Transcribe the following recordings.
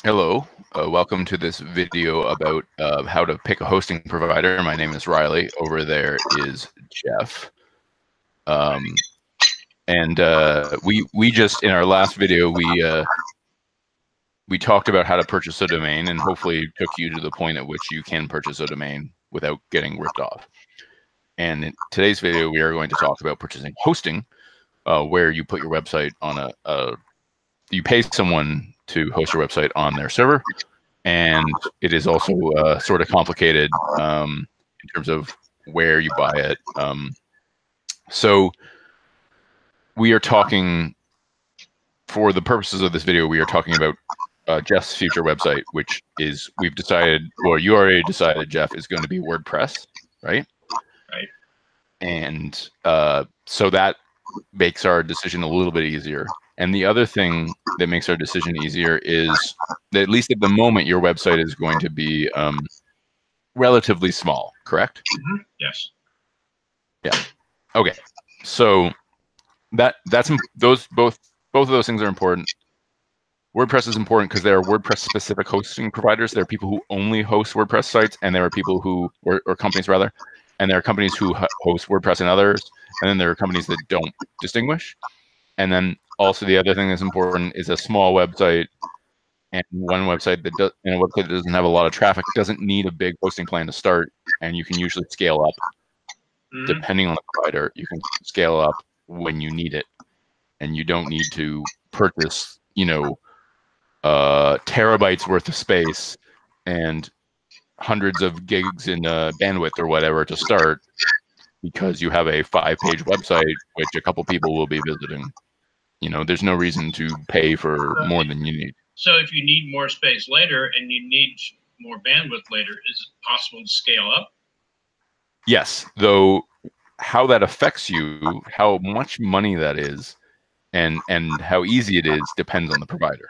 Hello, welcome to this video about how to pick a hosting provider. My name is Riley. Over there is Jeff. We just in our last video we talked about how to purchase a domain and hopefully took you to the point at which you can purchase a domain without getting ripped off. And in today's video, we are going to talk about purchasing hosting, where you put your website on you pay someone to host your website on their server. And it is also sort of complicated in terms of where you buy it. So we are talking, for the purposes of this video, we are talking about Jeff's future website, which is, we've decided, or you already decided, Jeff, is going to be WordPress, right? Right. And so that makes our decision a little bit easier. And the other thing that makes our decision easier is that, at least at the moment, your website is going to be relatively small, correct? Mm-hmm. Yes. Yeah. Okay. So that's both of those things are important. WordPress is important because there are WordPress specific hosting providers. There are people who only host WordPress sites, and there are people who, or companies rather, and there are companies who host WordPress and others, and then there are companies that don't distinguish. And then also the other thing that's important is a small website, and one website that does, and a website that doesn't have a lot of traffic doesn't need a big hosting plan to start, and you can usually scale up. Mm-hmm. Depending on the provider, you can scale up when you need it, and you don't need to purchase, terabytes worth of space and hundreds of gigs in bandwidth or whatever to start, because you have a 5-page website which a couple people will be visiting. There's no reason to pay for more than you need. So if you need more space later and you need more bandwidth later, is it possible to scale up? Yes, though how that affects you, how much money that is, and how easy it is depends on the provider.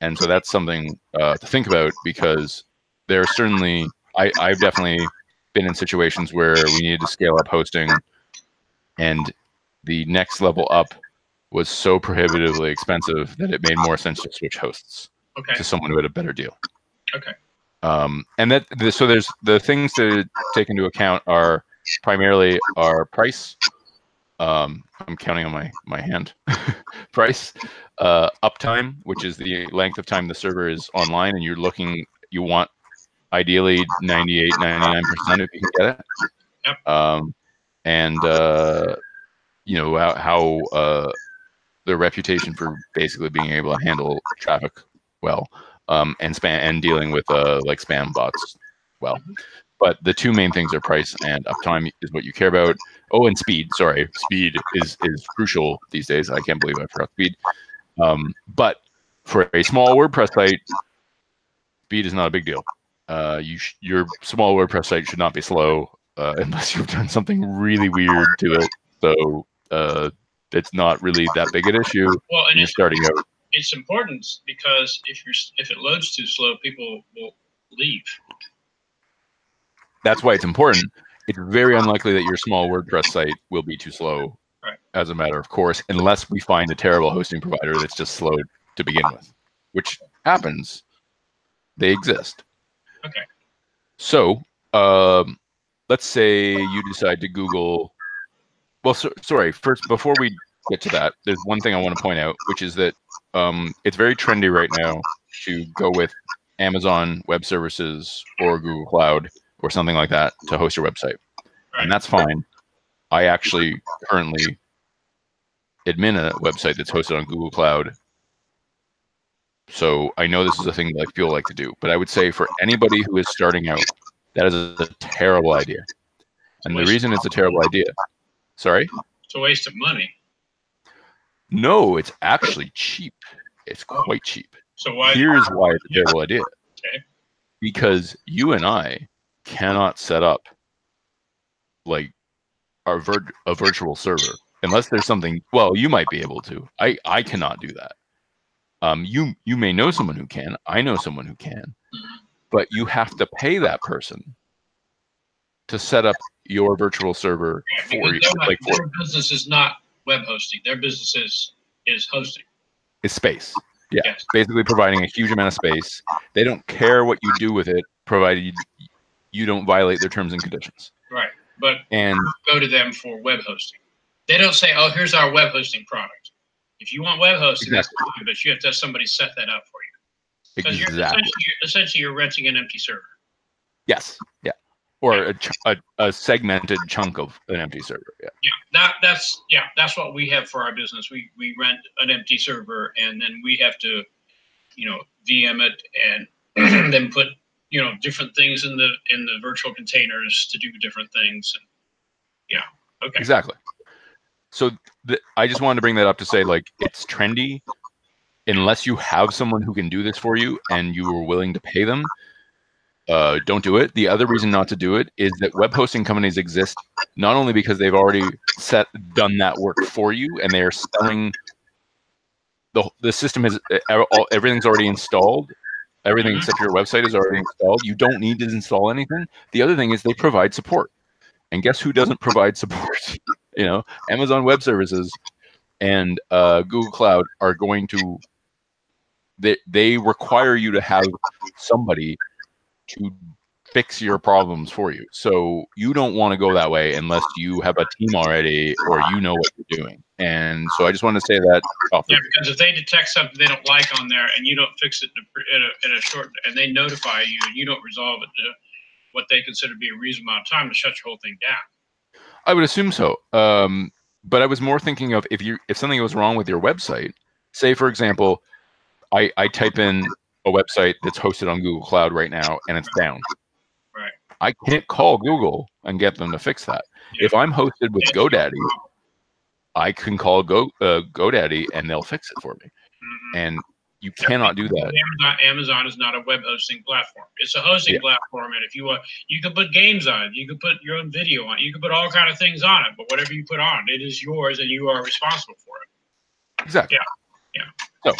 And so that's something to think about, because there are certainly, I've definitely been in situations where we needed to scale up hosting, and the next level up was so prohibitively expensive that it made more sense to switch hosts to someone who had a better deal. Okay. So there's the things to take into account are primarily our price. I'm counting on my hand. Price, uptime, which is the length of time the server is online, and you want ideally 98, 99% if you can get it. Yep. And how the reputation for basically being able to handle traffic well, and spam, and dealing with like spam bots well. But the two main things are price and uptime is what you care about. Oh, and speed. Sorry, speed is crucial these days. I can't believe I forgot speed. But for a small WordPress site, speed is not a big deal. Your small WordPress site should not be slow unless you've done something really weird to it. So it's not really that big an issue. Well, and you're starting out. It's important because if it loads too slow, people will leave. That's why it's important. It's very unlikely that your small WordPress site will be too slow, right, as a matter of course, unless we find a terrible hosting provider that's just slow to begin with, which happens. They exist. Okay. So let's say you decide to Google. Well, sorry. First, before we get to that, there's one thing I want to point out, which is that it's very trendy right now to go with Amazon Web Services or Google Cloud or something like that to host your website. Right. And that's fine. I actually currently admin a website that's hosted on Google Cloud. So I know this is a thing that I feel like to do, but I would say for anybody who is starting out, that is a terrible idea. And the reason it's a terrible idea, sorry? It's a waste of money. No, it's actually cheap. It's quite cheap. So why? Here's why it's a terrible idea. Okay. Because you and I cannot set up like a virtual server unless there's something. Well, you might be able to. I cannot do that. You may know someone who can. I know someone who can, but you have to pay that person to set up your virtual server for you. Their business is not web hosting. Their business is hosting. It's space. Yeah, Yes. basically providing a huge amount of space. They don't care what you do with it, provided you don't violate their terms and conditions. Right. But And go to them for web hosting. They don't say, "Oh, here's our web hosting product." If you want web hosting, that's fine, but you have to have somebody set that up for you. Because essentially you're renting an empty server. Yes. Yeah. Or a segmented chunk of an empty server. Yeah. Yeah. That's what we have for our business. We rent an empty server, and then we have to, VM it and then put different things in the virtual containers to do different things. And yeah. Okay. Exactly. So I just wanted to bring that up to say, like, it's trendy. Unless you have someone who can do this for you and you are willing to pay them, don't do it. The other reason not to do it is that web hosting companies exist not only because they've already done that work for you and they are selling the system is everything's already installed. Everything except your website is already installed. You don't need to install anything. The other thing is they provide support. And guess who doesn't provide support? Amazon Web Services and Google Cloud are going to they require you to have somebody to fix your problems for you. So you don't want to go that way unless you have a team already or you know what you're doing. And so I just wanted to say that. Yeah, because if they detect something they don't like on there and you don't fix it in a short, and they notify you and you don't resolve it to what they consider to be a reasonable amount of time, to shut your whole thing down. I would assume so. But I was more thinking of if something goes wrong with your website, say for example, I type in a website that's hosted on Google Cloud right now and it's down. Right. I can't call Google and get them to fix that. Yeah. If I'm hosted with GoDaddy, I can call GoDaddy and they'll fix it for me. Mm-hmm. And you cannot do that. Amazon is not a web hosting platform. It's a hosting platform, and if you want, you can put games on it. You can put your own video on it. You can put all kind of things on it. But whatever you put on, it is yours, and you are responsible for it. Exactly. Yeah. So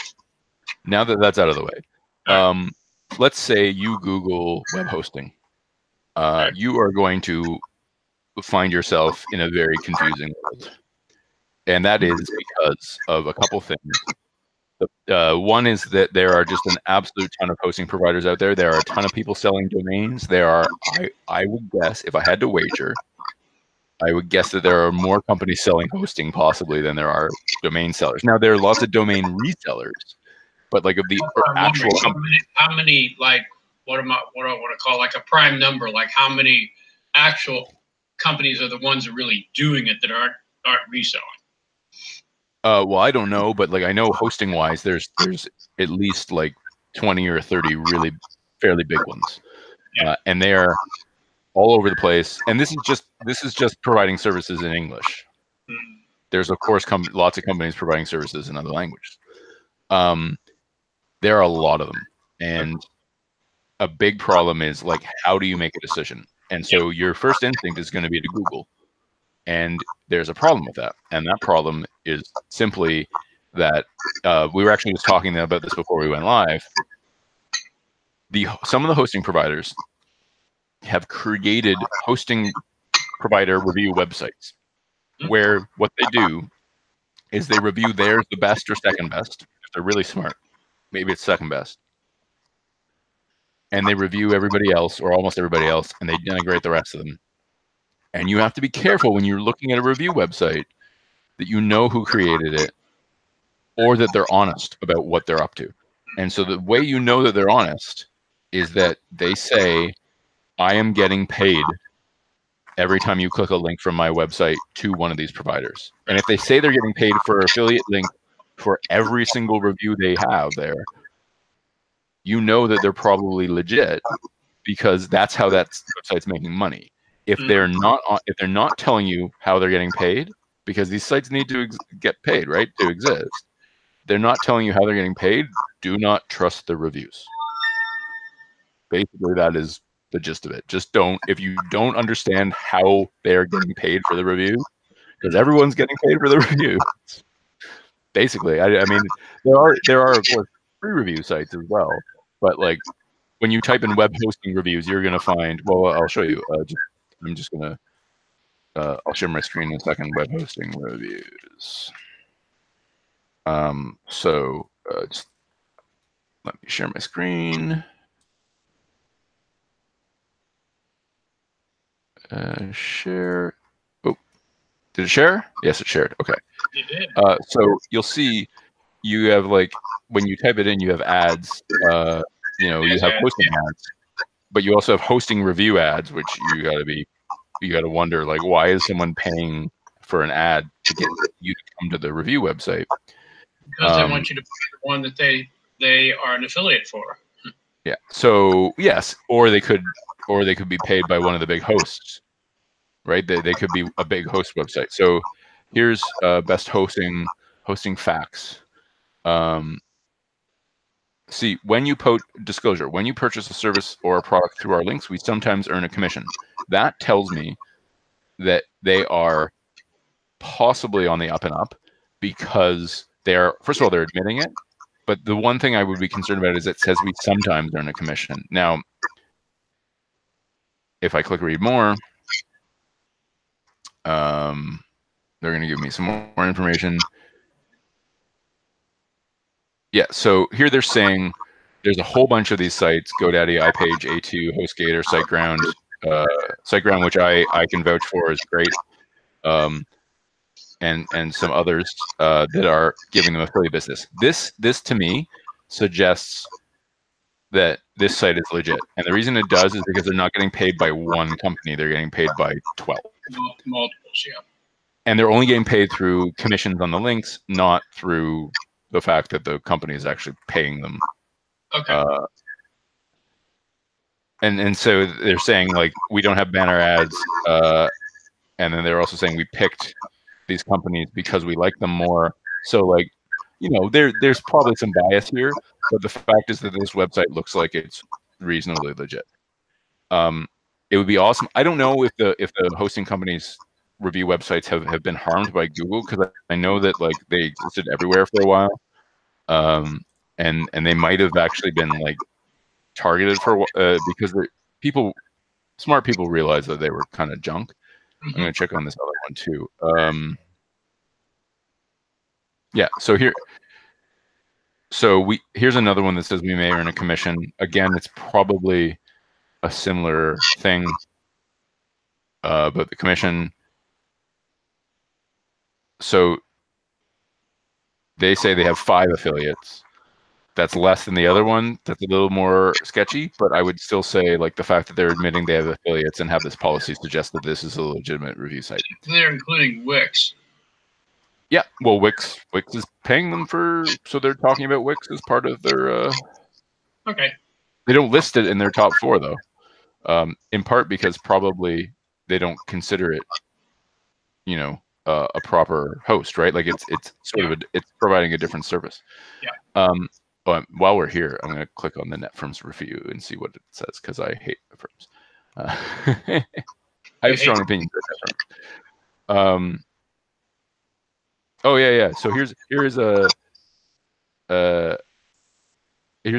now that that's out of the way, let's say you Google web hosting. You are going to find yourself in a very confusing world, and that is because of a couple things. One is that there are just an absolute ton of hosting providers out there. There are a ton of people selling domains. There are, I would guess, if I had to wager, I would guess that there are more companies selling hosting possibly than there are domain sellers. Now, there are lots of domain resellers, but like of the actual how many like what I want to call like a prime number, like how many actual companies are the ones that are really doing it that aren't reselling? Well, I don't know, but like I know hosting wise, there's at least like 20 or 30 really fairly big ones, and they are all over the place. And this is just providing services in English. There's of course lots of companies providing services in other languages. There are a lot of them, and a big problem is like how do you make a decision? And so your first instinct is going to be to Google. And there's a problem with that. And that problem is simply that we were actually just talking about this before we went live. Some of the hosting providers have created hosting provider review websites where what they do is they review theirs the best or second best. If they're really smart, maybe it's second best. And they review everybody else or almost everybody else, and they denigrate the rest of them. And you have to be careful when you're looking at a review website that you know who created it or that they're honest about what they're up to. And so the way you know that they're honest is that they say, I am getting paid every time you click a link from my website to one of these providers. And if they say they're getting paid for an affiliate link for every single review they have there, you know that they're probably legit because that's how that website's making money. If they're not telling you how they're getting paid, because these sites need to get paid, right, to exist, they're not telling you how they're getting paid, do not trust the reviews. Basically, that is the gist of it. Just don't, if you don't understand how they're getting paid for the review, because everyone's getting paid for the reviews. Basically, I mean, there are of course free review sites as well, but like when you type in web hosting reviews, you're gonna find. Well, I'll show you. I'm just gonna. I'll share my screen in a second. Web hosting reviews. So Let me share my screen. Share. Oh, did it share? Yes, it shared. Okay. It did. So you'll see you have like when you type it in, you have ads. You know, you have hosting ads, but you also have hosting review ads, which you got to wonder like, why is someone paying for an ad to get you to come to the review website? Because they want you to pick the one that they are an affiliate for. Yeah. So yes, or they could be paid by one of the big hosts, right? They could be a big host website. So here's best hosting facts. See, when you disclosure, when you purchase a service or a product through our links, we sometimes earn a commission. That tells me that they are possibly on the up and up because they're, first of all, they're admitting it. But the one thing I would be concerned about is it says we sometimes earn a commission. Now, if I click read more, they're going to give me some more information. Yeah, so here they're saying there's a whole bunch of these sites: GoDaddy, iPage, A2, HostGator, SiteGround. SiteGround, which I can vouch for, is great, and some others that are giving them affiliate business. This to me suggests that this site is legit, and the reason it does is because they're not getting paid by one company; they're getting paid by 12. Multiples, yeah. And they're only getting paid through commissions on the links, not through the fact that the company is actually paying them. Okay. And so they're saying like we don't have banner ads, and then they're also saying we picked these companies because we like them more. So like, you know, there's probably some bias here, but the fact is that this website looks like it's reasonably legit. It would be awesome. I don't know if the hosting companies review websites have been harmed by Google, because I know that like they existed everywhere for a while, and they might have actually been like targeted for because smart people realized that they were kind of junk. Mm-hmm. I'm going to check on this other one too. Yeah, so here's another one that says we may earn a commission. Again, it's probably a similar thing, but the commission. So they say they have 5 affiliates. That's less than the other one. That's a little more sketchy, but I would still say like the fact that they're admitting they have affiliates and have this policy suggests that this is a legitimate review site. They're including Wix. Yeah, well, Wix is paying them so they're talking about Wix as part of their. Okay. They don't list it in their top 4 though, in part because probably they don't consider it, you know, a proper host, right? Like it's sort of it's providing a different service. Yeah. But while we're here, I'm going to click on the NetFirms review and see what it says, because I hate NetFirms. I have strong opinions about NetFirms. Oh yeah. So here's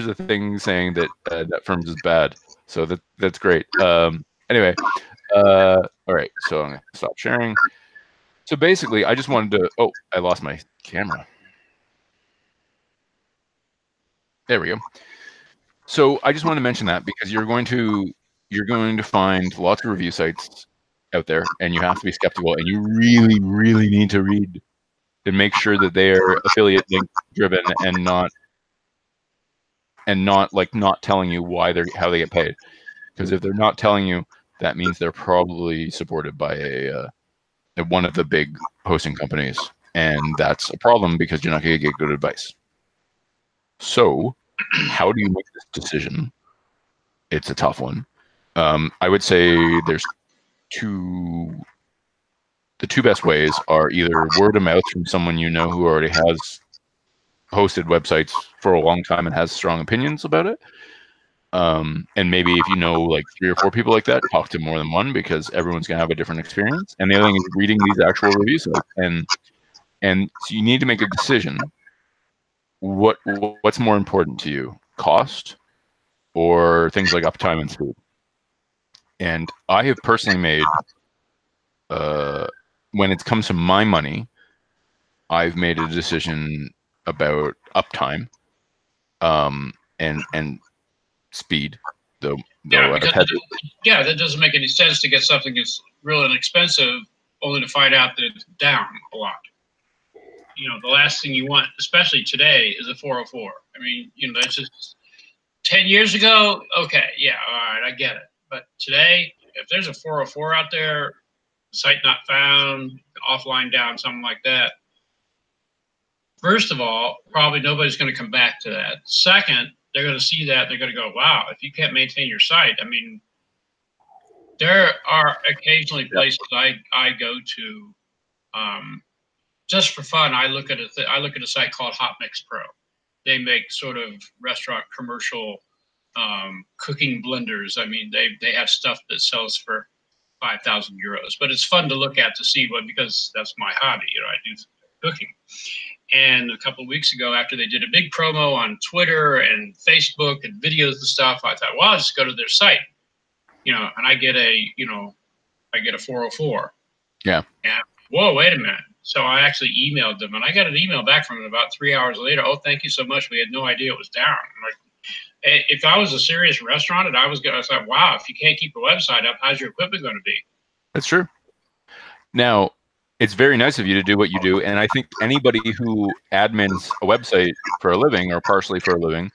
a thing saying that NetFirms is bad. So that's great. Anyway, all right. So I'm going to stop sharing. So basically, I just wanted to. Oh, I lost my camera. There we go. So I just want to mention that because you're going to find lots of review sites out there, and you have to be skeptical, and you really, really need to read and make sure that they are affiliate link driven and not telling you how they get paid. Because if they're not telling you, that means they're probably supported by one of the big hosting companies, and that's a problem because you're not going to get good advice. So how do you make this decision? It's a tough one. I would say there's the 2 best ways are either word of mouth from someone you know who already has hosted websites for a long time and has strong opinions about it. And maybe if you know like 3 or 4 people like that, talk to more than one, because everyone's going to have a different experience. And the other thing is reading these actual reviews. And so you need to make a decision. What's more important to you, cost or things like uptime and speed? And I have personally made, when it comes to my money, I've made a decision about uptime, and speed. Though yeah, that doesn't make any sense to get something that's real inexpensive only to find out that it's down a lot. You know, the last thing you want, especially today, is a 404. I mean, you know, that's just 10 years ago. Okay, yeah, all right, I get it. But today, if there's a 404 out there, site not found, offline down, something like that, first of all, probably nobody's going to come back to that. Second, they're going to see that, they're going to go, wow, if you can't maintain your site, I mean, there are occasionally places I go to just for fun. I look at a site called Hot Mix Pro. They make sort of restaurant commercial cooking blenders. I mean, they have stuff that sells for 5,000 euros, but it's fun to look at to see what, because that's my hobby. You know, I do cooking. And a couple of weeks ago, after they did a big promo on Twitter and Facebook and videos and stuff, I thought, well, I'll just go to their site, you know, and I get a 404. Yeah. And whoa, wait a minute. So I actually emailed them, and I got an email back from them about 3 hours later. Oh, thank you so much. We had no idea it was down. I'm like, if I was a serious restaurant and I thought, wow, if you can't keep a website up, how's your equipment going to be? That's true. Now, it's very nice of you to do what you do, and I think anybody who admins a website for a living or partially for a living,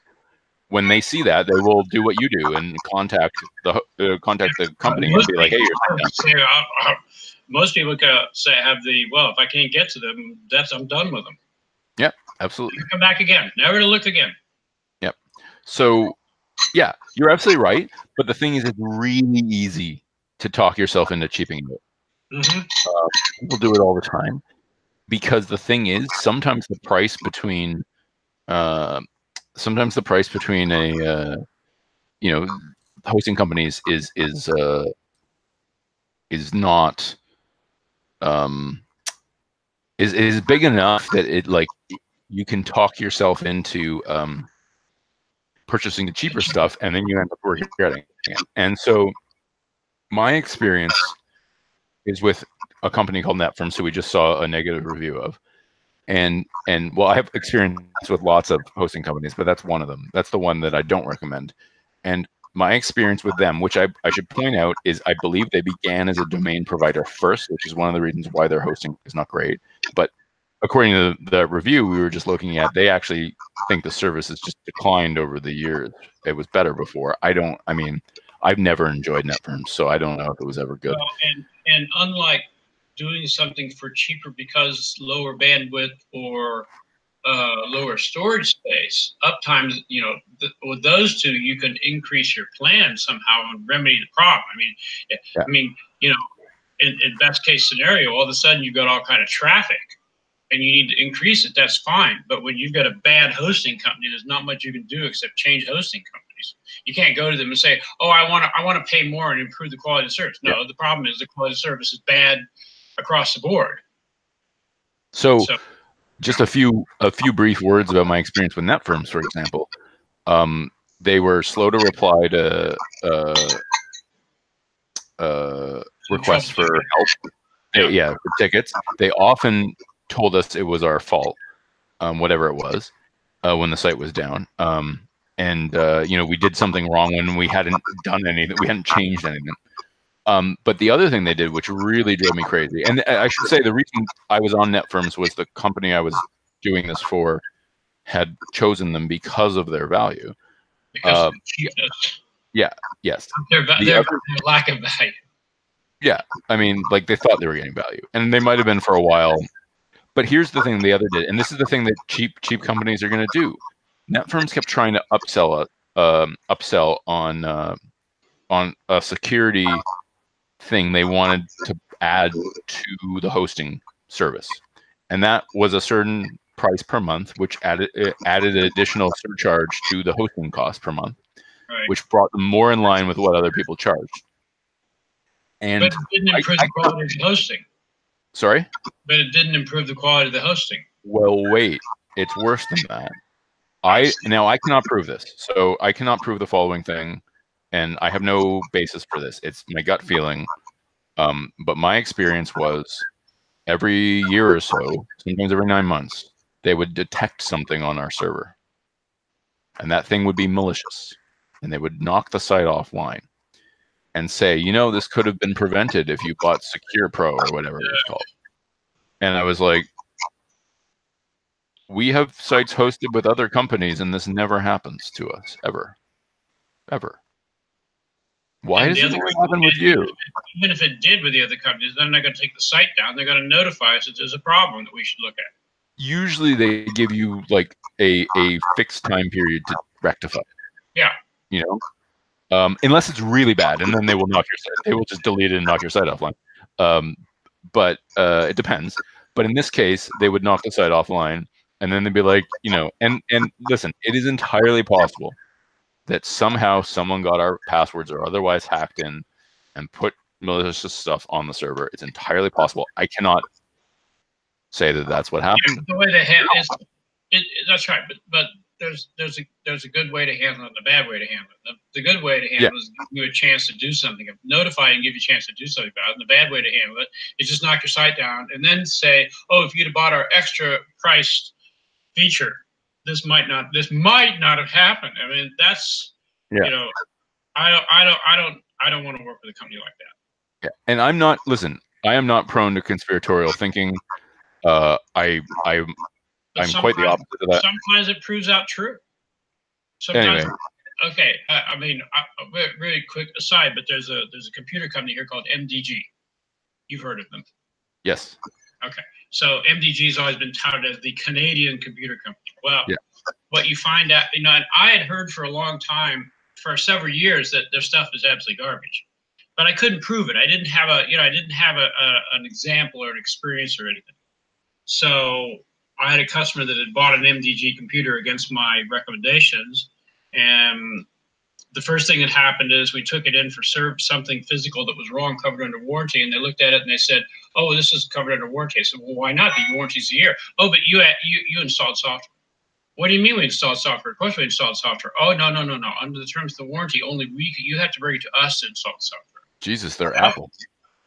when they see that, they will do what you do and contact the company and be like, "Hey, you're most people say well, if I can't get to them, I'm done with them." Yep, absolutely. Come back again, never to look again. Yep. So, yeah, you're absolutely right. But the thing is, it's really easy to talk yourself into cheaping it. Mm-hmm. People do it all the time, because the thing is, sometimes the price between a hosting companies is not is big enough that it, like, you can talk yourself into purchasing the cheaper stuff, and then you end up regretting it. And so my experience is with a company called NetFirms, who we just saw a negative review of. And well, I have experience with lots of hosting companies, but that's one of them. That's the one that I don't recommend. And my experience with them, which I should point out, is I believe they began as a domain provider first, which is one of the reasons why their hosting is not great. But according to the review we were just looking at, they actually think the service has just declined over the years. It was better before. I've never enjoyed NetFirms, so I don't know if it was ever good. Well, and unlike doing something for cheaper because lower bandwidth or lower storage space, uptime, you know, with those two, you can increase your plan somehow and remedy the problem. I mean, you know, in best case scenario, all of a sudden you've got all kind of traffic and you need to increase it. That's fine. But when you've got a bad hosting company, there's not much you can do except change hosting companies. You can't go to them and say, "Oh, I want to pay more and improve the quality of service." No, the problem is the quality of service is bad across the board. So just a few brief words about my experience with NetFirms, for example. They were slow to reply to requests for help. For tickets. They often told us it was our fault, whatever it was, when the site was down. We did something wrong when we hadn't done anything. We hadn't changed anything. But the other thing they did, which really drove me crazy, and I should say the reason I was on NetFirms was the company I was doing this for had chosen them because of their value. Because of cheapness. Yeah. Yes. Their lack of value. Yeah. I mean, like, they thought they were getting value, and they might have been for a while. But here's the thing the other did, and this is the thing that cheap companies are going to do. NetFirms kept trying to upsell on a security thing they wanted to add to the hosting service, and that was a certain price per month, which added an additional surcharge to the hosting cost per month, right, which brought them more in line with what other people charged. And but it didn't improve the quality of the hosting. Sorry? But it didn't improve the quality of the hosting. Well, wait, it's worse than that. I cannot prove this, so I cannot prove the following thing, and I have no basis for this. It's my gut feeling. But my experience was every year or so, sometimes every 9 months, they would detect something on our server. and that thing would be malicious, and they would knock the site offline and say, you know, this could have been prevented if you bought Secure Pro or whatever it was called. And I was like, we have sites hosted with other companies, and this never happens to us, ever. Why does it happen with you? Even if it did with the other companies, they're not going to take the site down. They're going to notify us that there's a problem that we should look at. Usually they give you like a fixed time period to rectify. Yeah. You know, unless it's really bad, and then they will knock your site. They will just delete it and knock your site offline. But it depends. But in this case, they would knock the site offline, and then they'd be like, you know, and listen, it is entirely possible that somehow someone got our passwords or otherwise hacked in and put malicious stuff on the server. It's entirely possible. I cannot say that that's what happened. Yeah, the way they handle it, that's right. But there's a good way to handle it and a bad way to handle it. The good way to handle it is give you a chance to do something, notify and give you a chance to do something about it. And the bad way to handle it is just knock your site down and then say, oh, if you'd have bought our extra priced feature, this might not have happened. I mean, that's you know, I don't want to work with a company like that. Yeah, and I'm not. Listen, I am not prone to conspiratorial thinking. I'm quite the opposite of that. Sometimes it proves out true. Sometimes, anyway. Okay. I mean, really quick aside, but there's a computer company here called MDG. You've heard of them? Yes. Okay. So MDG has always been touted as the Canadian computer company. Well, what you find out, you know, and I had heard for a long time, for several years, that their stuff is absolutely garbage, but I couldn't prove it. I didn't have an example or an experience or anything. So I had a customer that had bought an MDG computer against my recommendations, and the first thing that happened is we took it in for something physical that was wrong, covered under warranty, and they looked at it and they said, "Oh, this is covered under warranty." I said, "Well, why not? The warranty's a year." "Oh, but you installed software." "What do you mean we installed software?" "Of course we installed software." "Oh, no. Under the terms of the warranty, only you have to bring it to us to install the software." Jesus, they're Apple.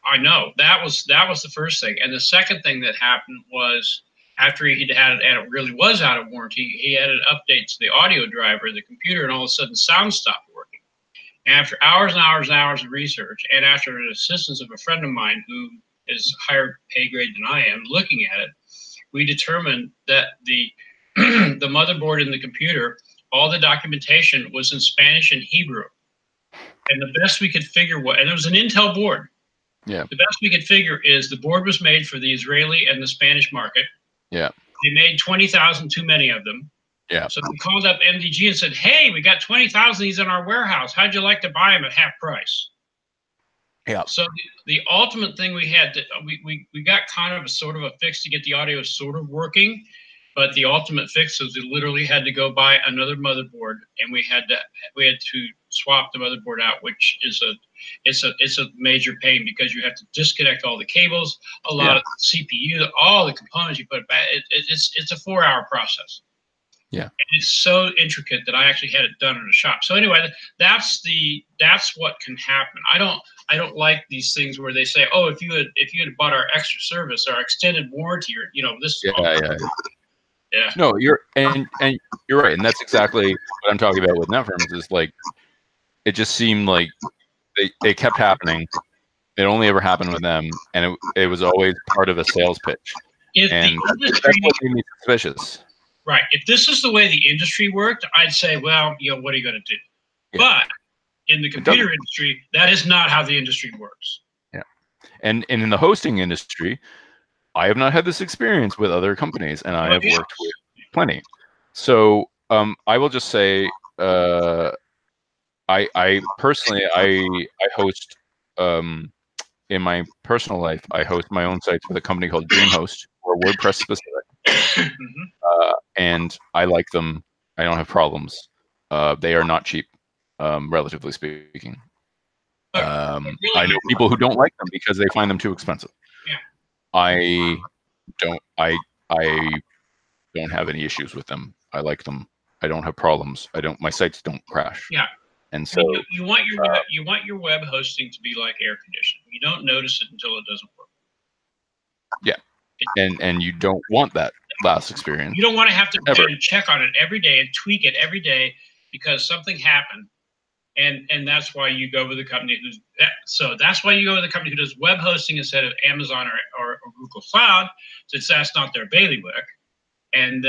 I know. That was the first thing. And the second thing that happened was, after he had it, and it really was out of warranty, he added updates to the audio driver of the computer, and all of a sudden sound stopped working. And after hours and hours and hours of research, and after the assistance of a friend of mine who is higher pay grade than I am, looking at it, we determined that the the motherboard in the computer, all the documentation was in Spanish and Hebrew. And the best we could figure and it was an Intel board. Yeah. The best we could figure is the board was made for the Israeli and the Spanish market. Yeah. They made 20,000 too many of them. Yeah. So we called up MDG and said, "Hey, we got 20,000 of these in our warehouse. How'd you like to buy them at half price?" Yeah. So the ultimate thing we had, we got kind of a sort of a fix to get the audio sort of working, but the ultimate fix was we literally had to go buy another motherboard, and we had to swap the motherboard out, which is a major pain because you have to disconnect all the cables, a lot of the CPU, all the components you put back. It's a 4-hour process. Yeah. And it's so intricate that I actually had it done in a shop. So anyway, that's what can happen. I don't like these things where they say, "Oh, if you had bought our extra service, our extended warranty, or this." Yeah. No, you're right, and that's exactly what I'm talking about with NetFirms. Is like, it just seemed like they kept happening. It only ever happened with them, and it was always part of a sales pitch. And that's what made me suspicious. Right. If this is the way the industry worked, I'd say, well, what are you going to do? Yeah. But in the computer industry, that is not how the industry works. Yeah. And in the hosting industry, I have not had this experience with other companies, and I have worked with plenty. So I will just say, I personally, I host, in my personal life, I host my own sites with a company called DreamHost, or WordPress specific. And I like them. I don't have problems. They are not cheap, relatively speaking. I know people who don't like them because they find them too expensive. Yeah. I don't have any issues with them. I like them. I don't have problems. My sites don't crash. Yeah. And so you want your web hosting to be like air conditioning. You don't notice it until it doesn't work. Yeah. And you don't want that last experience. You don't want to have to Ever. check on it every day and tweak it every day because something happened. And that's why you go with a company who's that's why you go with a company who does web hosting instead of Amazon or Google Cloud, since that's not their bailiwick. And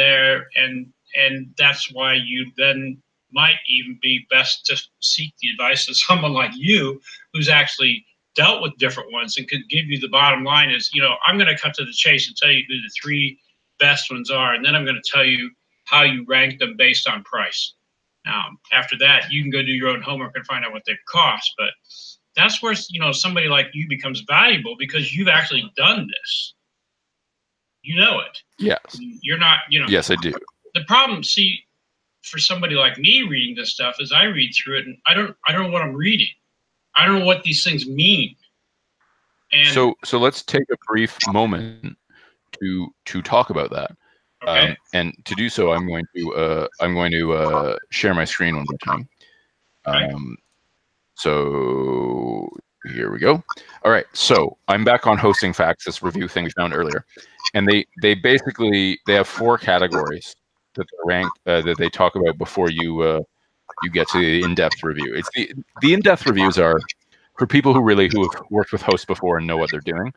that's why you then might even be best to seek the advice of someone like you, who's actually dealt with different ones and could give you the bottom line is, I'm going to cut to the chase and tell you who the 3 best ones are, and then I'm going to tell you how you rank them based on price. After that, you can go do your own homework and find out what they cost. But that's where, somebody like you becomes valuable because you've actually done this. You know it. Yes. You're not, Yes, I do. The problem, see, for somebody like me reading this stuff is I read through it and I don't know what I'm reading. I don't know what these things mean. And so let's take a brief moment to talk about that. Okay. And to do so, I'm going to share my screen one more time. Okay. So here we go. All right, so I'm back on Hosting Facts, this review thing we found earlier, and they basically have 4 categories that they're ranked that they talk about before you get to the in-depth review. It's the in-depth reviews are for people who have worked with hosts before and know what they're doing.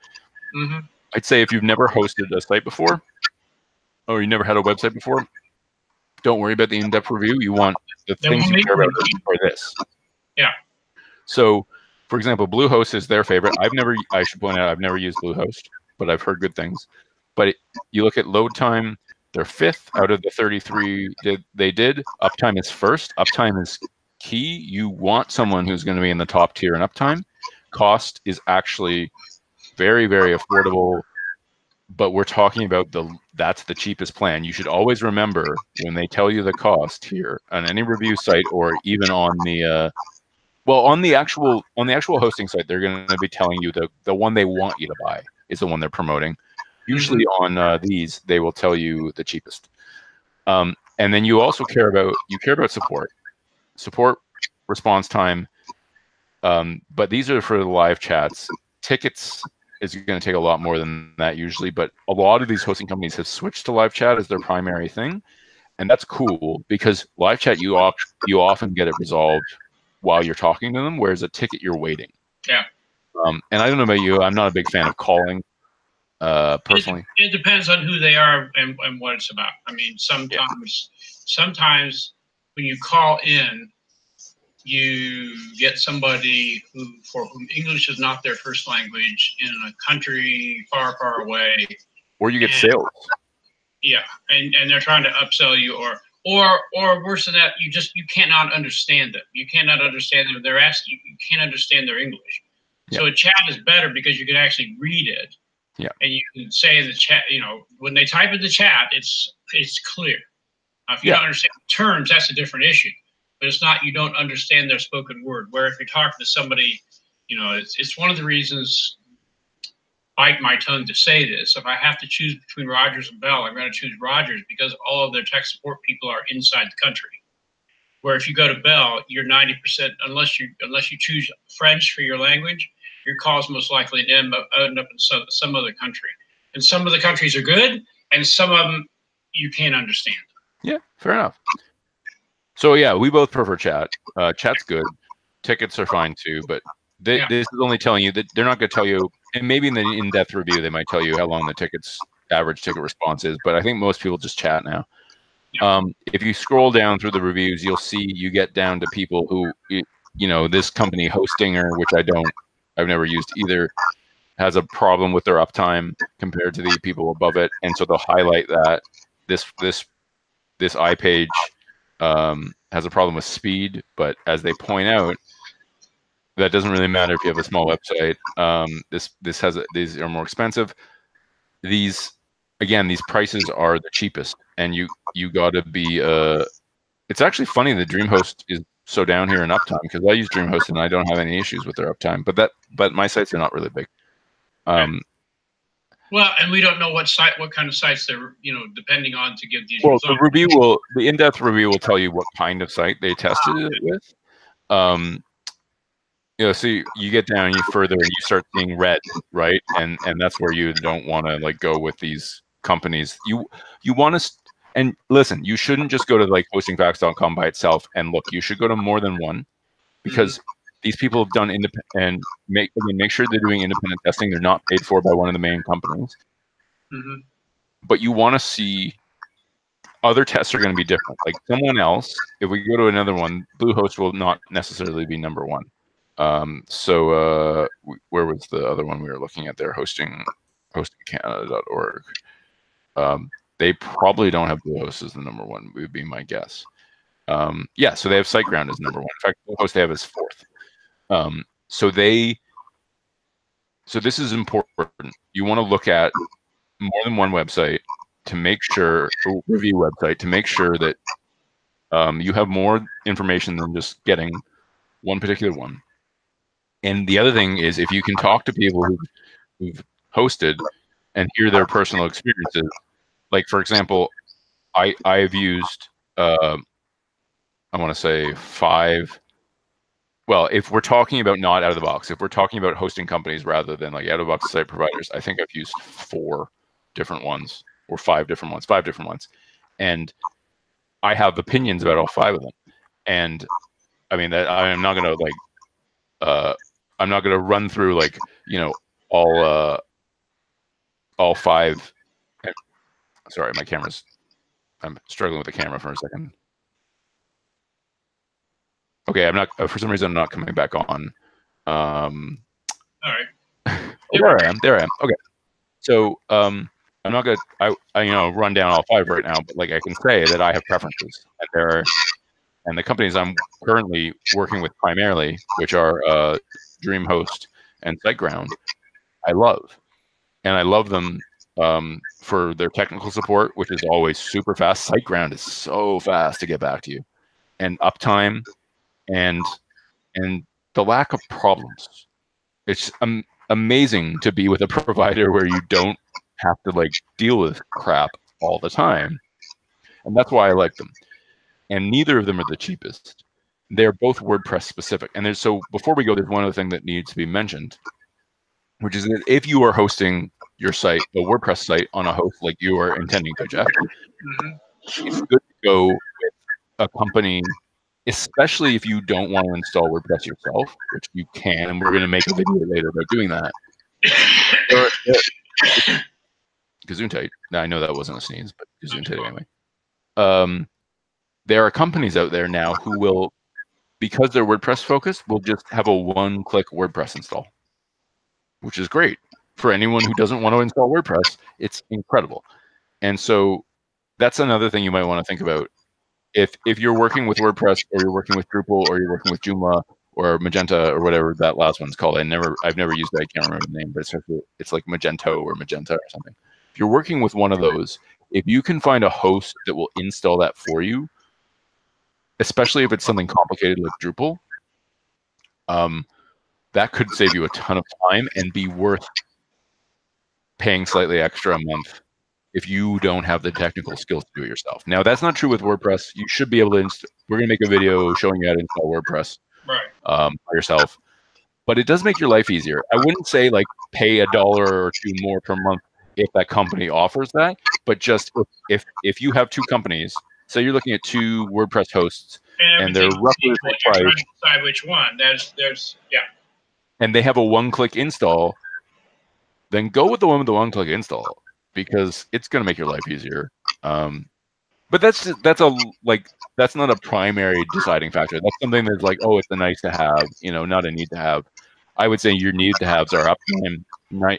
Mm-hmm. I'd say if you've never hosted a site before, or you never had a website before, don't worry about the in-depth review. You want the things you care about are this. Yeah. So, for example, Bluehost is their favorite. I should point out, I've never used Bluehost, but I've heard good things. But you look at load time, they're 5th out of the 33 they did. Uptime is 1st. Uptime is key. You want someone who's going to be in the top tier in uptime. Cost is actually very, very affordable. But we're talking about that's the cheapest plan. You should always remember when they tell you the cost here on any review site or even on the on the actual hosting site, they're going to be telling you the one they want you to buy is the one they're promoting. Usually on these, they will tell you the cheapest. And then you also care about support response time. But these are for the live chats. Tickets is going to take a lot more than that usually, but a lot of these hosting companies have switched to live chat as their primary thing, and that's cool because live chat you often get it resolved while you're talking to them, whereas a ticket you're waiting. Yeah. And I don't know about you, I'm not a big fan of calling personally. It depends on who they are and what it's about. I mean, sometimes when you call in, you get somebody for whom English is not their first language in a country far, far away. Or you get sales. Yeah, and they're trying to upsell you, or worse than that, you cannot understand them. You cannot understand them. They're asking you can't understand their English. Yeah. So a chat is better because you can actually read it. Yeah. And you can say in the chat, when they type in the chat, it's clear. If you don't understand the terms, that's a different issue. But it's not you don't understand their spoken word. Where if you're talking to somebody, it's one of the reasons bite my tongue to say this. If I have to choose between Rogers and Bell, I'm going to choose Rogers because all of their tech support people are inside the country. Where if you go to Bell, you're 90%, unless you choose French for your language, your calls most likely end up in some other country. And some of the countries are good, and some of them you can't understand. Yeah, fair enough. So yeah, we both prefer chat. Chat's good. Tickets are fine too, but this is only telling you that they're not going to tell you, and maybe in the in-depth review they might tell you how long the average ticket response is, but I think most people just chat now. Yeah. If you scroll down through the reviews, you'll see you get down to people who, this company Hostinger, which I've never used either, has a problem with their uptime compared to the people above it, and so they'll highlight that this iPage has a problem with speed, but as they point out, that doesn't really matter if you have a small website. These are more expensive. These prices are the cheapest, and you got to be. It's actually funny that DreamHost is so down here in uptime because I use DreamHost and I don't have any issues with their uptime. But my sites are not really big. Well, and we don't know what kind of sites they're, depending on to give these. Well, the in-depth review will tell you what kind of site they tested it with. So you get down further and you start seeing red, right? And that's where you don't want to go with these companies. You want to, and listen, you shouldn't just go to like hostingfacts.com by itself and look. You should go to more than one, because these people have done independent, and make sure they're doing independent testing. They're not paid for by one of the main companies. But you want to see other tests are going to be different. Like someone else, if we go to another one, Bluehost will not necessarily be number one. So where was the other one we were looking at there? Hostingcanada.org. They probably don't have Bluehost as the number one, would be my guess. Yeah, so they have SiteGround as number one. In fact, Bluehost they have as fourth. So this is important. You want to look at more than one website to make sure, review website, to make sure that you have more information than just getting one particular one. And the other thing is, if you can talk to people who've hosted and hear their personal experiences, like for example, I've used, I want to say 5. Well, if we're talking about not out of the box, if we're talking about hosting companies rather than like out of the box site providers, I think I've used 4 different ones or 5 different ones. And I have opinions about all 5 of them. And I mean, that I'm not going to like, I'm not going to run through like, you know, all 5. Sorry, my camera's, I'm struggling with the camera for a second. Okay, I'm not, for some reason I'm not coming back on. All right. There I am. Okay. So I'm not gonna I run down all 5 right now, but like I can say that I have preferences, and the companies I'm currently working with primarily, which are DreamHost and SiteGround, I love, and I love them for their technical support, which is always super fast. SiteGround is so fast to get back to you, and uptime, and the lack of problems. It's amazing to be with a provider where you don't have to like deal with crap all the time, and that's why I like them. And neither of them are the cheapest. They're both WordPress specific. And so before we go, there's one other thing that needs to be mentioned, which is that if you are hosting your site, a WordPress site, on a host like you are intending to, Jeff, it's good to go with a company, especially if you don't want to install WordPress yourself, which you can, and we're going to make a video later about doing that. Gesundheit. Now, I know that wasn't a sneeze, but Gesundheit anyway. There are companies out there now who will, because they're WordPress focused, will just have a one-click WordPress install, which is great. For anyone who doesn't want to install WordPress, it's incredible. And so that's another thing you might want to think about. If you're working with WordPress, or you're working with Drupal, or you're working with Joomla or Magenta or whatever that last one's called, I've never used that. I can't remember the name, but it's like Magento or Magenta or something. If you're working with one of those, if you can find a host that will install that for you, especially if it's something complicated like Drupal, that could save you a ton of time and be worth paying slightly extra a month if you don't have the technical skills to do it yourself. Now, that's not true with WordPress. You should be able to we're going to make a video showing you how to install WordPress by yourself. But it does make your life easier. I wouldn't say like pay $1 or $2 more per month if that company offers that, but just if you have 2 companies, so you're looking at 2 WordPress hosts, and they're roughly the same price. Decide which one. There's and they have a one-click install, then go with the one with the one-click install, because it's going to make your life easier. But that's not a primary deciding factor. That's something that's like, oh, it's a nice to have, not a need to have. I would say your need to haves are uptime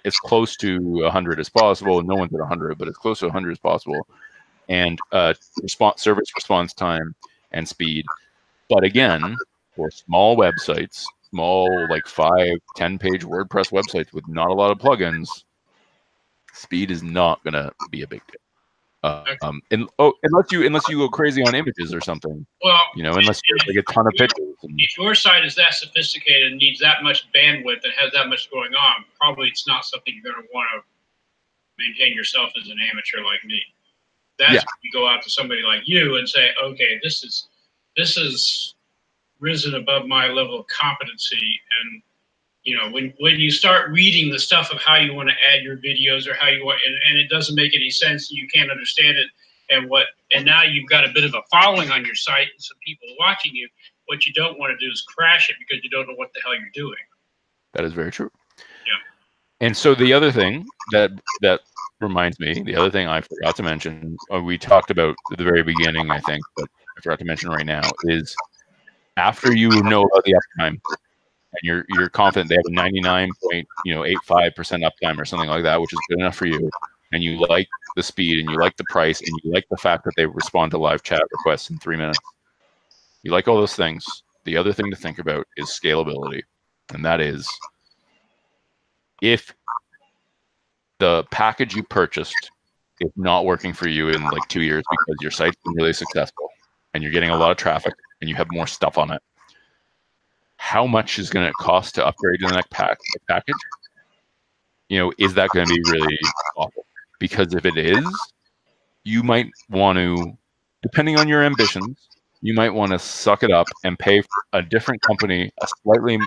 as close to 100 as possible. No one's at 100, but as close to 100 as possible. And service response time and speed. But again, for small websites, small like 5-10 page WordPress websites with not a lot of plugins, speed is not gonna be a big deal. Unless you go crazy on images or something. Well, unless you have like a ton of pictures. If your site is that sophisticated and needs that much bandwidth and has that much going on, probably it's not something you're going to want to maintain yourself as an amateur like me. That's when you go out to somebody like you and say, okay, this is risen above my level of competency, and when you start reading the stuff of how you want to add your videos or how you want, and it doesn't make any sense, you can't understand it, and now you've got a bit of a following on your site and some people watching you. What you don't want to do is crash it because you don't know what the hell you're doing. That is very true. Yeah. And so the other thing that reminds me, the other thing I forgot to mention, we talked about at the very beginning, I think, but I forgot to mention right now, is after you know about the uptime and you're confident they have a 99.85% uptime or something like that, which is good enough for you, and you like the speed and you like the price and you like the fact that they respond to live chat requests in 3 minutes, you like all those things. The other thing to think about is scalability, and that is if the package you purchased is not working for you in like 2 years because your site's been really successful and you're getting a lot of traffic and you have more stuff on it, how much is going to cost to upgrade to the next package? Is that going to be really awful? Because if it is, you might want to, depending on your ambitions, you might want to suck it up and pay a different company a slightly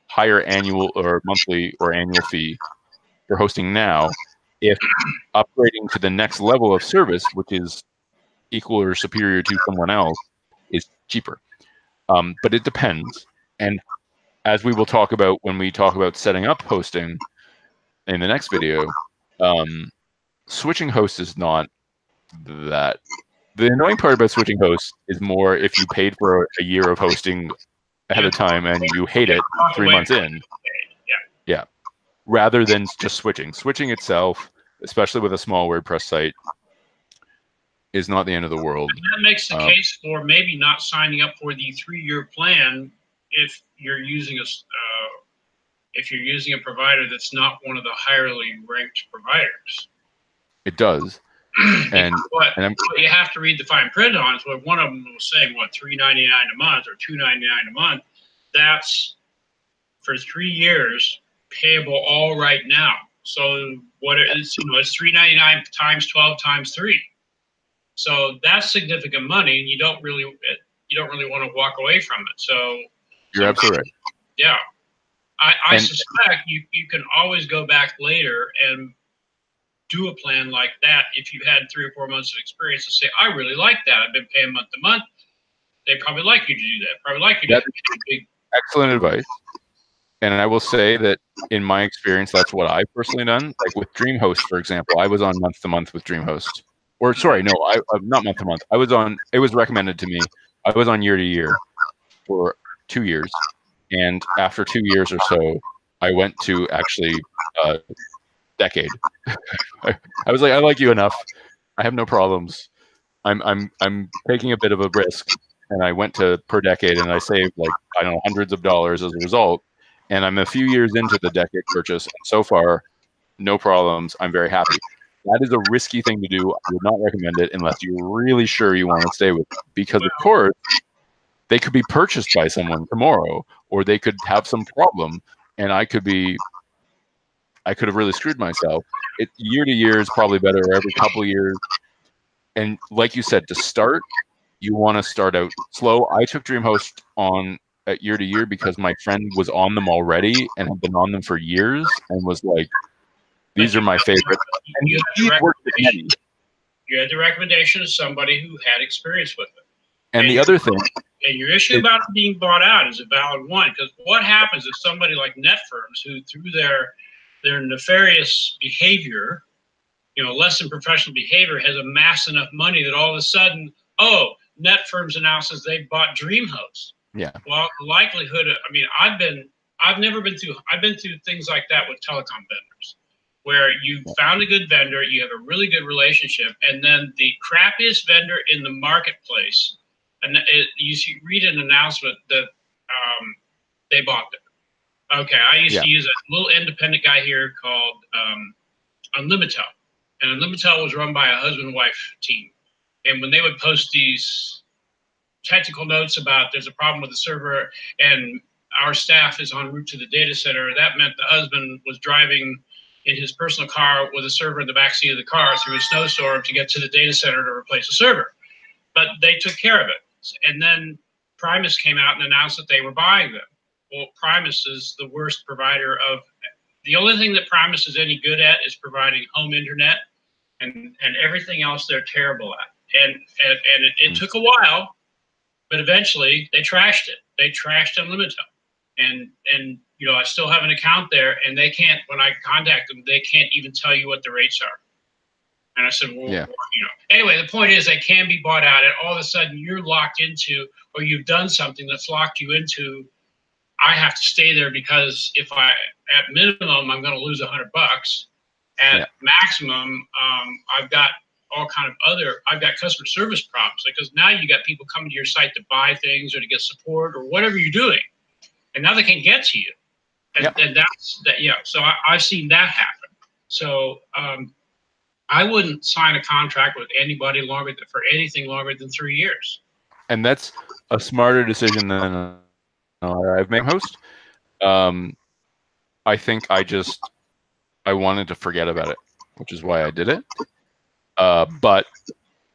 higher annual or monthly or annual fee for hosting now, if upgrading to the next level of service, which is equal or superior to someone else, is cheaper. But it depends. And as we will talk about when we talk about setting up hosting in the next video, switching hosts is not that. The annoying part about switching hosts is more if you paid for a year of hosting ahead of time and you hate it 3 months in. Yeah. Rather than just switching. Switching itself, especially with a small WordPress site, is not the end of the world. And that makes the case for maybe not signing up for the 3-year plan if you're using a provider that's not one of the highly ranked providers. It does. And what you have to read the fine print on is what one of them was saying, $3.99 a month or $2.99 a month. That's for 3 years payable all right now. So what it is, it's $3.99 times 12 times 3. So that's significant money, and you don't really want to walk away from it. So you're absolutely right. Yeah, I suspect you can always go back later and do a plan like that if you had 3 or 4 months of experience and say, I really like that. I've been paying month to month. They probably like you to do that. Probably like you to do big. Excellent advice. And I will say that in my experience, that's what I've personally done. Like with DreamHost, for example, I was on month to month with DreamHost. Or sorry, no, not month to month. It was recommended to me. I was on year to year for 2 years. And after 2 years or so, I went to actually decade. I was like, I like you enough. I have no problems. I'm taking a bit of a risk, and I went to per decade, and I saved hundreds of dollars as a result. And I'm a few years into the decade purchase, and so far, no problems. I'm very happy. That is a risky thing to do. I would not recommend it unless you're really sure you want to stay with it, because of course they could be purchased by someone tomorrow, or they could have some problem, and I could have really screwed myself. Year to year is probably better, or every couple of years. And like you said, to start, you want to start out slow. I took DreamHost on at year to year because my friend was on them already and had been on them for years and was like, these are my favorite. And you had the recommendation of somebody who had experience with it. And the other thing, and your issue about it being bought out is a valid one, because what happens if somebody like NetFirms, who through their nefarious behavior, less than professional behavior, has amassed enough money that all of a sudden, NetFirms announces they bought DreamHost. Yeah. Well, the likelihood I've been through things like that with telecom vendors, where you found a good vendor, you have a really good relationship, and then the crappiest vendor in the marketplace, and you read an announcement that they bought them. Okay, I used to use a little independent guy here called Unlimitel, and Unlimitel was run by a husband-wife team, and when they would post these technical notes about there's a problem with the server and our staff is en route to the data center, that meant the husband was driving in his personal car with a server in the backseat of the car through a snowstorm to get to the data center to replace the server. But they took care of it. And then Primus came out and announced that they were buying them. well, Primus is the worst provider of. The only thing that Primus is any good at is providing home internet, and everything else they're terrible at. And it took a while, but eventually they trashed it. They trashed Unlimited, and I still have an account there, and they can't. When I contact them, they can't even tell you what the rates are. And I said, well, Anyway, the point is they can be bought out, and all of a sudden you're locked into, or you've done something that's locked you into. I have to stay there because if at minimum, I'm going to lose $100. At maximum, I've got I've got customer service problems, because now you got people coming to your site to buy things or to get support or whatever you're doing, and now they can't get to you. And that's that. Yeah. So I've seen that happen. So I wouldn't sign a contract with anybody for anything longer than 3 years. And that's a smarter decision than I've made host. I think I wanted to forget about it, which is why I did it. But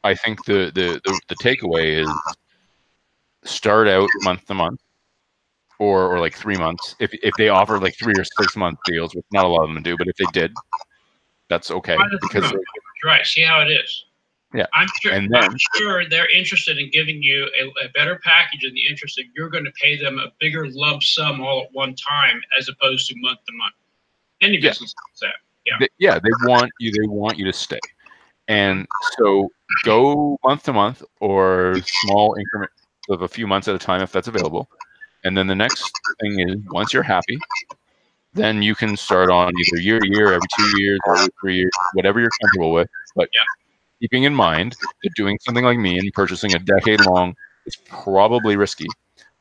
I think the takeaway is start out month to month, or like 3 months. If they offer like 3 or 6 month deals, which not a lot of them do, but if they did, that's okay. Because right, see how it is. Yeah, I'm sure they're interested in giving you a better package in the interest that you're going to pay them a bigger lump sum all at one time, as opposed to month to month. Any business does that. Yeah. They want you to stay. And so go month to month or small increments of a few months at a time if that's available. And then the next thing is, once you're happy, then you can start on either year to year, every 2 years, or every 3 years, whatever you're comfortable with. But keeping in mind that doing something like me and purchasing a decade long is probably risky,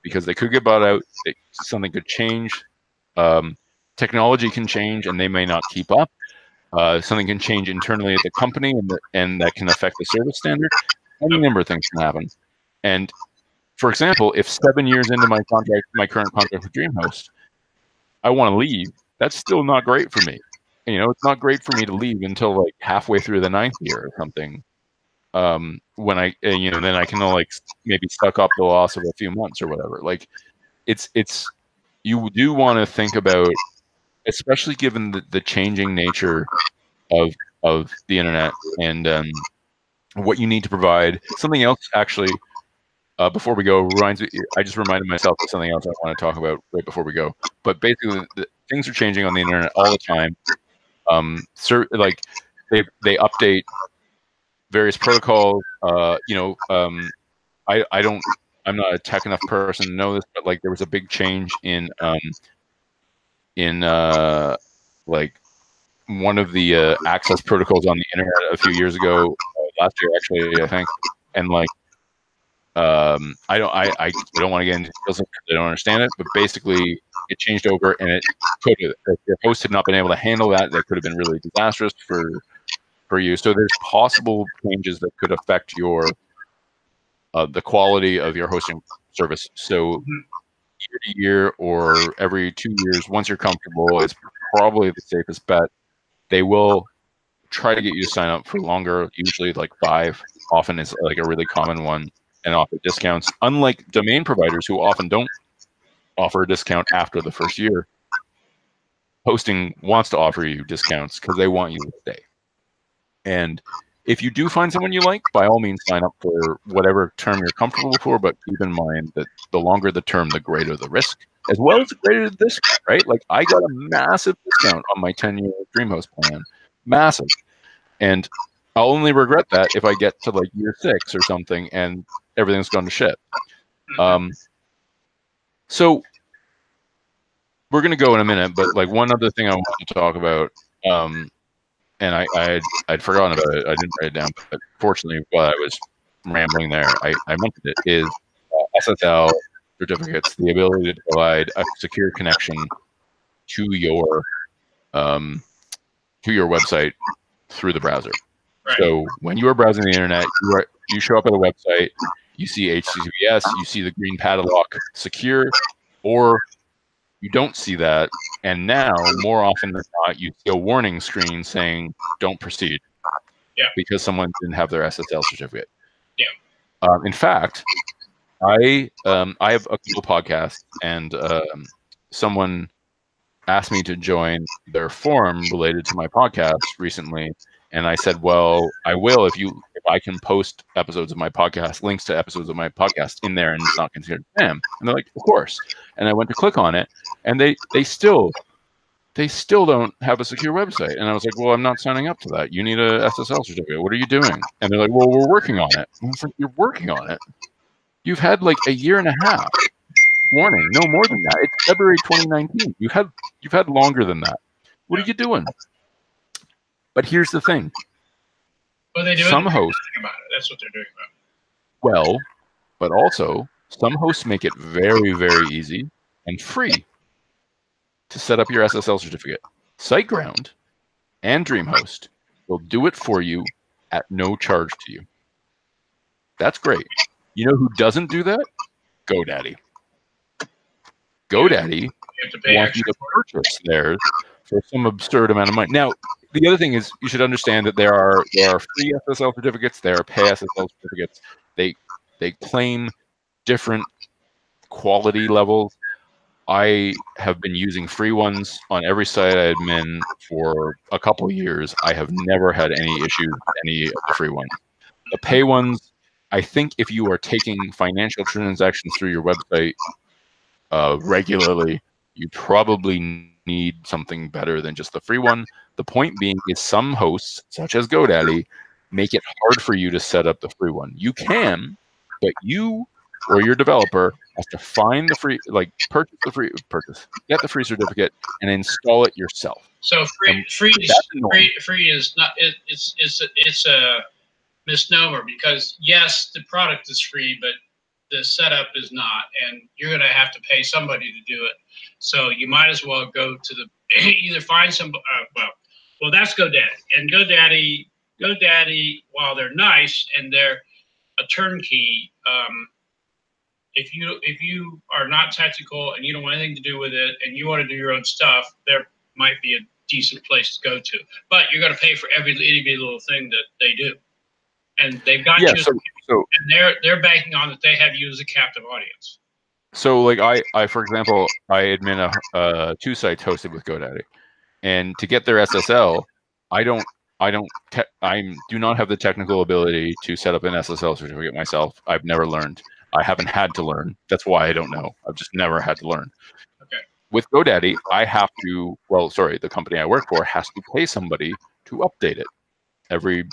because they could get bought out, something could change, technology can change, and they may not keep up. Something can change internally at the company, and that can affect the service standard. Any number of things can happen. And for example, if 7 years into my current contract with DreamHost, I want to leave, that's still not great for me. It's not great for me to leave until like halfway through the 9th year or something. When then I can like maybe suck up the loss of a few months or whatever. Like, you do want to think about, especially given the changing nature of the internet and what you need to provide. Something else, actually, before we go, I just reminded myself of something else I want to talk about right before we go. But basically, things are changing on the internet all the time. Like they update various protocols. I'm not a tech enough person to know this, but like there was a big change in like one of the access protocols on the internet a few years ago, last year actually, I think, and like I don't want to get into details because I don't understand it, but basically it changed over, and it could have, if your host had not been able to handle that could have been really disastrous for you. So there's possible changes that could affect your the quality of your hosting service. So year to year or every 2 years, once you're comfortable, it's probably the safest bet. They will try to get you to sign up for longer, usually like 5. Often it's like a really common one, and offer discounts. Unlike domain providers who often don't offer a discount after the first year, hosting wants to offer you discounts because they want you to stay. And if you do find someone you like, by all means sign up for whatever term you're comfortable for, but keep in mind that the longer the term, the greater the risk, as well as the greater the discount, right? Like I got a massive discount on my 10-year DreamHost plan, massive. And I'll only regret that if I get to like year 6 or something and everything's gone to shit. So we're going to go in a minute, but like one other thing I want to talk about, and I'd forgotten about it. I didn't write it down, but fortunately, while I was rambling there, I mentioned it, is SSL certificates, the ability to provide a secure connection to your website through the browser. Right. So when you are browsing the internet, you show up at a website, you see HTTPS, you see the green padlock secure, or you don't see that, and now more often than not, you see a warning screen saying "Don't proceed," because someone didn't have their SSL certificate. Yeah. In fact, I have a couple podcasts, and someone asked me to join their forum related to my podcast recently, and I said, well, I will if I can post episodes of my podcast, links to episodes of my podcast in there, and it's not considered spam. And they're like, of course. And I went to click on it, and they still don't have a secure website. And I was like, well, I'm not signing up to that. You need a SSL certificate. What are you doing? And they're like, well, we're working on it. And I was like, you're working on it? You've had like a year and a half warning, no more than that. It's February 2019. You've had longer than that. What are you doing? But here's the thing. Well, they do some hosts about it. That's what they're doing about it. Well, but also some hosts make it very, very easy and free to set up your SSL certificate. SiteGround and DreamHost will do it for you at no charge to you. That's great. You know who doesn't do that? GoDaddy. GoDaddy wants you to purchase theirs for some absurd amount of money. Now, the other thing is you should understand that there are free SSL certificates, there are pay SSL certificates. They claim different quality levels. I have been using free ones on every site I admin for a couple of years. I have never had any issues with any of the free ones. The pay ones, I think if you are taking financial transactions through your website regularly, you probably need something better than just the free one. The point being is some hosts, such as GoDaddy, make it hard for you to set up the free one. You can, but you or your developer has to find the free, get the free certificate and install it yourself. So free is not. It's a misnomer, because yes, the product is free, but the setup is not, and you're going to have to pay somebody to do it. So you might as well go to the either find some. Well, that's GoDaddy, and GoDaddy, while they're nice and they're a turnkey, if you are not technical and you don't want anything to do with it and you want to do your own stuff, there might be a decent place to go to. But you're going to pay for every little thing that they do, and they've got you. And they're banking on that they have you as a captive audience. So, like I for example, I admin two sites hosted with GoDaddy, and to get their SSL, I do not have the technical ability to set up an SSL certificate myself. I've never learned. I haven't had to learn. That's why I don't know. I've just never had to learn. Okay. With GoDaddy, I have to. Well, sorry, the company I work for has to pay somebody to update it every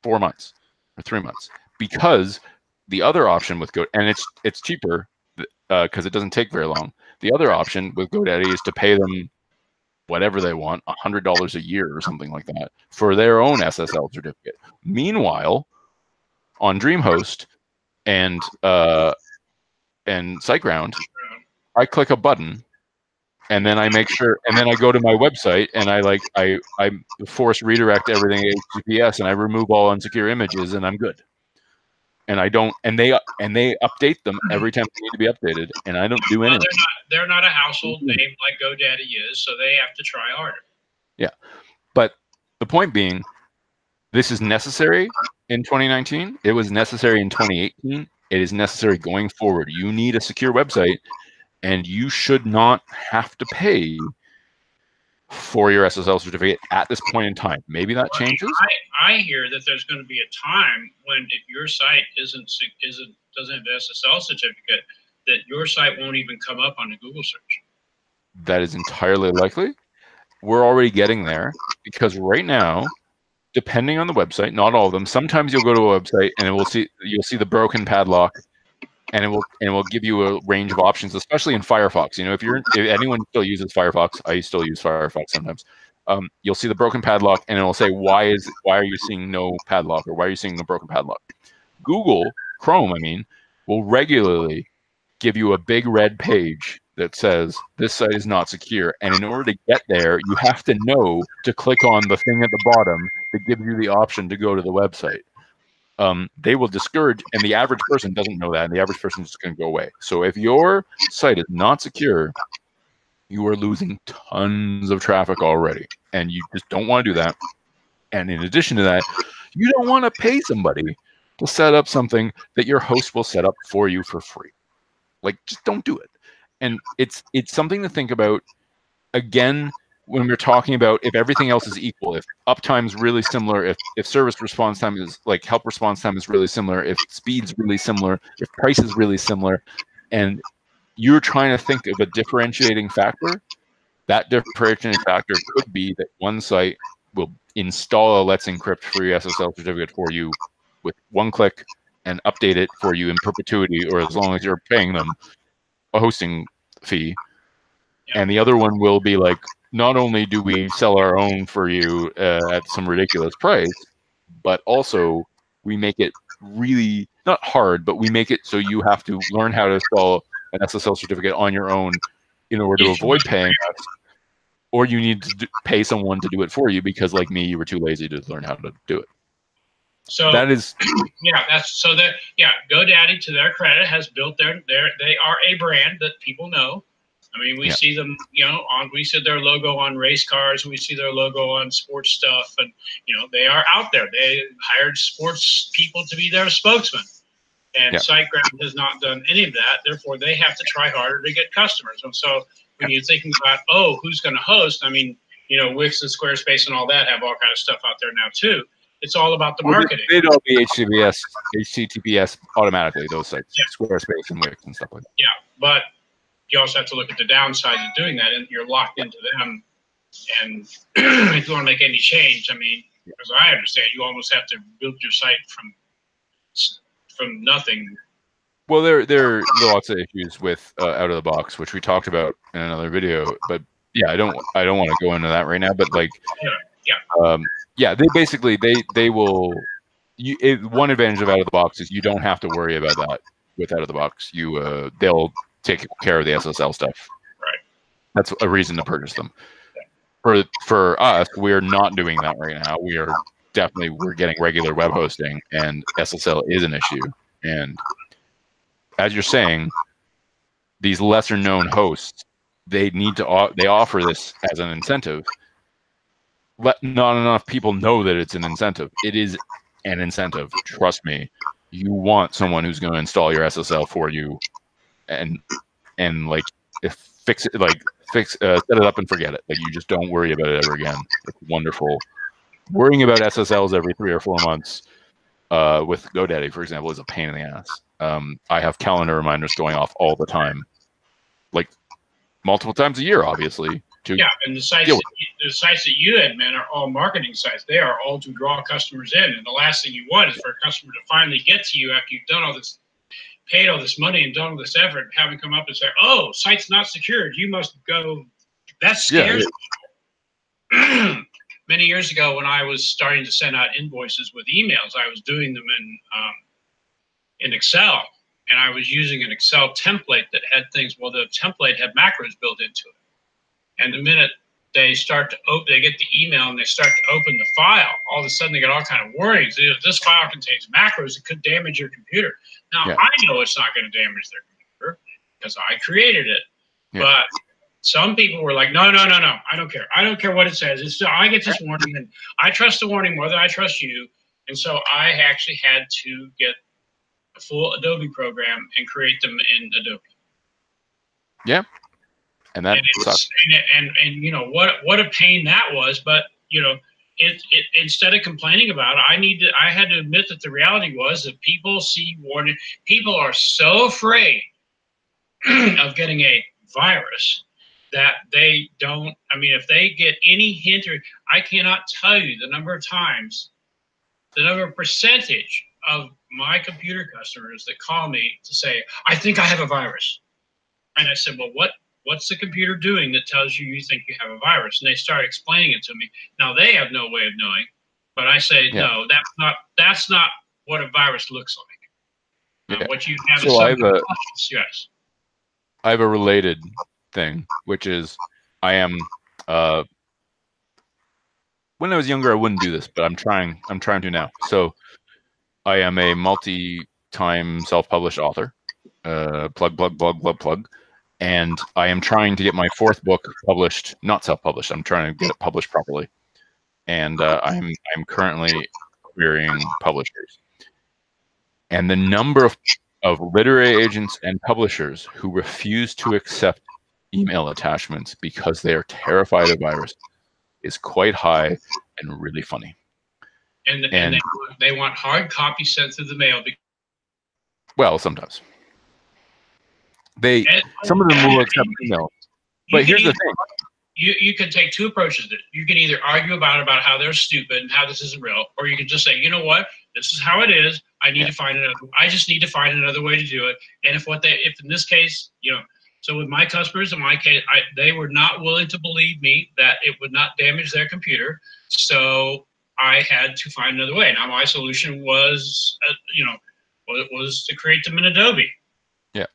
4 months or 3 months, because the other option with and it's cheaper because it doesn't take very long. The other option with GoDaddy is to pay them whatever they want, $100 a year or something like that, for their own SSL certificate. Meanwhile, on DreamHost and SiteGround, I click a button, and then I make sure, and then I go to my website, and I force redirect everything HTTPS, and I remove all unsecure images, and I'm good. And I don't, and they update them every time they need to be updated, and I don't do anything. They're not a household name like GoDaddy is, so they have to try harder. Yeah, but the point being, this is necessary in 2019. It was necessary in 2018. It is necessary going forward. You need a secure website, and you should not have to pay for your SSL certificate at this point in time. Maybe that changes. I hear that there's going to be a time when if your site doesn't have an SSL certificate, that your site won't even come up on a Google search. That is entirely likely. We're already getting there, because right now, depending on the website, not all of them, sometimes you'll go to a website and you'll see the broken padlock, and it will give you a range of options, especially in Firefox. You know, if anyone still uses Firefox, I still use Firefox sometimes. You'll see the broken padlock, and it will say, why are you seeing no padlock, or why are you seeing the broken padlock? Google Chrome, will regularly give you a big red page that says this site is not secure, and in order to get there, you have to know to click on the thing at the bottom that gives you the option to go to the website. They will discourage, and the average person doesn't know that, and the average person is just going to go away. So if your site is not secure, you are losing tons of traffic already, and you just don't want to do that. And in addition to that, you don't want to pay somebody to set up something that your host will set up for you for free. Like, just don't do it. And it's something to think about. Again, when we're talking about if everything else is equal, if uptime is really similar, if service response time is like help response time is really similar, if speed's really similar, if price is really similar, and you're trying to think of a differentiating factor, that differentiating factor could be that one site will install a Let's Encrypt free SSL certificate for you with one click and update it for you in perpetuity, or as long as you're paying them a hosting fee. Yeah. And the other one will be like, not only do we sell our own for you at some ridiculous price, but also we make it really not hard, but we make it so you have to learn how to install an SSL certificate on your own in order to avoid paying us, or you need to pay someone to do it for you because, like me, you were too lazy to learn how to do it. So that is, yeah, that's so that GoDaddy, to their credit, has built they are a brand that people know. I mean, we see them, we see their logo on race cars, and we see their logo on sports stuff, and they are out there. They hired sports people to be their spokesman, and SiteGround has not done any of that. Therefore, they have to try harder to get customers. And so, when you're thinking about, who's going to host? I mean, Wix and Squarespace and all that have all kind of stuff out there now too. It's all about the marketing. They'd all be HTTPS automatically. Those sites, Squarespace and Wix and stuff like that. Yeah, but you also have to look at the downsides of doing that, and you're locked into them. And if you want to make any change, I mean, as I understand, you almost have to build your site from nothing. Well, there are lots of issues with out of the box, which we talked about in another video. But yeah, I don't want to go into that right now. But like, they basically they will. One advantage of out of the box is you don't have to worry about that with out of the box. They'll take care of the SSL stuff. Right. That's a reason to purchase them. For us, we're not doing that right now. We're getting regular web hosting, and SSL is an issue. And as you're saying, these lesser known hosts, they offer this as an incentive. Not enough people know that it's an incentive. It is an incentive. Trust me. You want someone who's going to install your SSL for you, and like set it up and forget it. Like, you just don't worry about it ever again. It's wonderful. Worrying about SSLs every 3 or 4 months with GoDaddy, for example, is a pain in the ass. I have calendar reminders going off all the time, like multiple times a year, obviously. And the sites that you admin are all marketing sites. They are all to draw customers in, and the last thing you want is for a customer to finally get to you after you've done all this, paid all this money and done all this effort, and have them come up and say, "Oh, site's not secured. You must go." That's scary. Many years ago, when I was starting to send out invoices with emails, I was doing them in Excel, and I was using an Excel template that had things. Well, the template had macros built into it. And the minute they start to they get the email and they start to open the file, all of a sudden they get all kind of warnings. This file contains macros. It could damage your computer. Now, I know it's not going to damage their computer because I created it. Yeah. But some people were like, no, I don't care. I don't care what it says. I get this warning, and I trust the warning more than I trust you. And so I actually had to get a full Adobe program and create them in Adobe. Yeah. And that sucks. And what a pain that was. But it instead of complaining about it, I had to admit that the reality was that people see warning. People are so afraid of getting a virus that they don't. I mean, if they get any hint, or I cannot tell you the number of times, the number of percentage of my computer customers that call me to say, "I think I have a virus," and I said, "Well, what's the computer doing that tells you think you have a virus?" And they start explaining it to me. Now, they have no way of knowing, but I say, no, that's not what a virus looks like. What you have is something yes. I have a related thing, which is I am when I was younger, I wouldn't do this, but I'm trying to now. So I am a multi-time self-published author. Plug. And I am trying to get my 4th book published, not self-published. I'm trying to get it published properly. And I'm currently querying publishers. And the number of literary agents and publishers who refuse to accept email attachments because they are terrified of virus is quite high and really funny. And they want hard copy sent through the mail. Well, sometimes. Some of them will accept email. But here's the thing. You can take two approaches. You can either argue about how they're stupid and how this isn't real, or you can just say, you know what, this is how it is. I just need to find another way to do it. And if in this case, so with my customers, in my case, they were not willing to believe me that it would not damage their computer. So I had to find another way. Now my solution was, was to create them in Adobe. Yeah.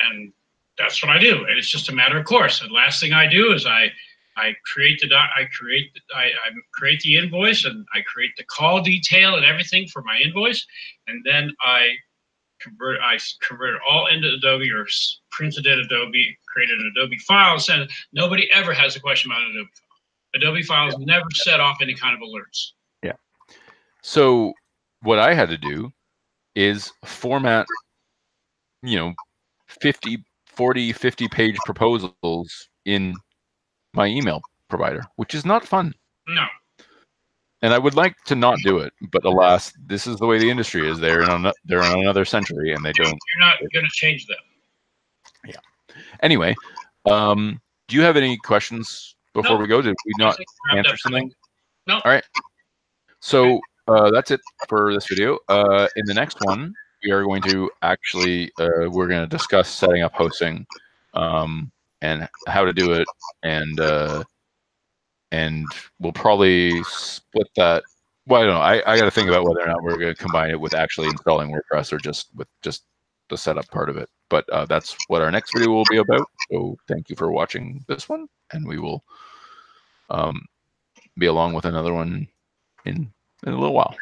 And that's what I do. And it's just a matter of course. The last thing I do is I create the invoice, and I create the call detail and everything for my invoice, and then I convert it all into Adobe, or printed in Adobe, created an Adobe file, and send it. Nobody ever has a question about Adobe. Adobe files never set off any kind of alerts. Yeah. So what I had to do is format, 50 page proposals in my email provider, which is not fun. No. And I would like to not do it, but alas, this is the way the industry is. They're in another century, and they don't. You're not going to change them. Yeah. Anyway, do you have any questions before we go? Did we not answer something? No. All right. So that's it for this video. In the next one, we are going to actually we're going to discuss setting up hosting, and how to do it, and we'll probably split that. Well, I don't know. I got to think about whether or not we're going to combine it with actually installing WordPress, or just the setup part of it. But that's what our next video will be about. So thank you for watching this one, and we will be along with another one in a little while.